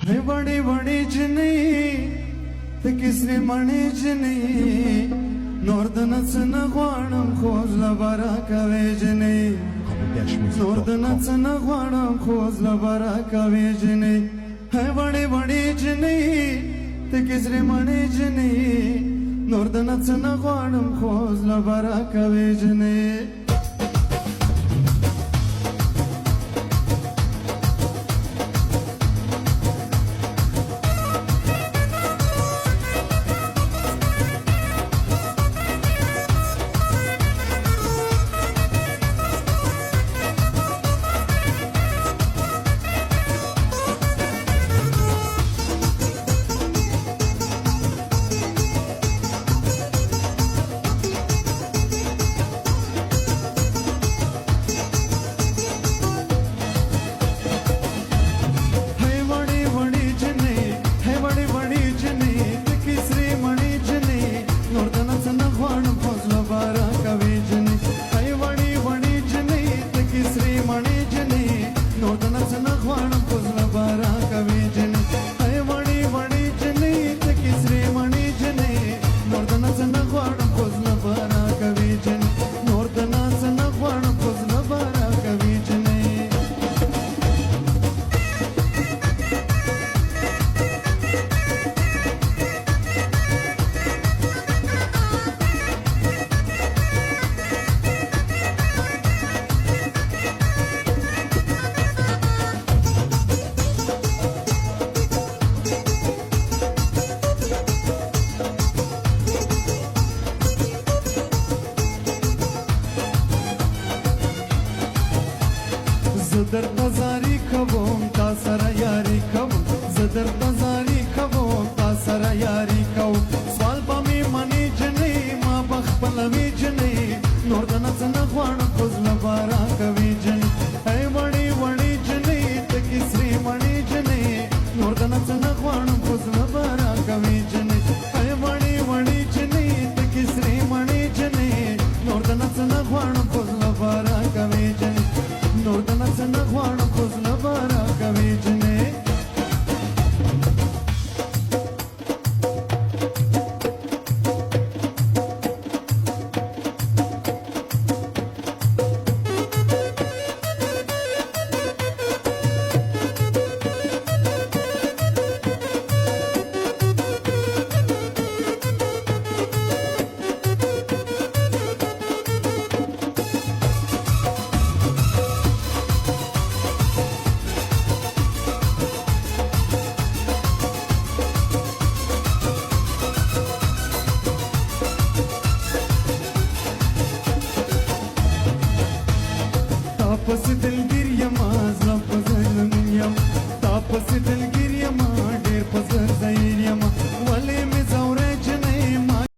है बड़ी बड़ी जनी ते किसरी मणि जनी नोर्दनच न ग्वाणम खोजला बारा कवे जनी नोर्दनच न ग्वाणम खोजला बारा कवे जनी है बड़ी बड़ी जनी ते किसरी मणि जनी नोर्दनच न ग्वाणम खोजला बारा कवे जनी زدر تزاری کوم تا سره یاری کوم زدر تزاری کوم تا سره یاری کوم سوال پمی منی جنې ما بخپل وی جنې نور دنه څنګه غواړم کوزل بارا کوي جنې اي وړي وړي جنې ته کیسري مړي جنې نور دنه څنګه غواړم کوزل بارا کوي جنې اي وړي وړي جنې ته کیسري مړي جنې نور دنه څنګه غواړم کوزل بارا کوي جنې نور دنه څنګه غواړم کوزل بارا کوي جنې تاپس دلگیر یم از لب زنم یم تاپس دلگیر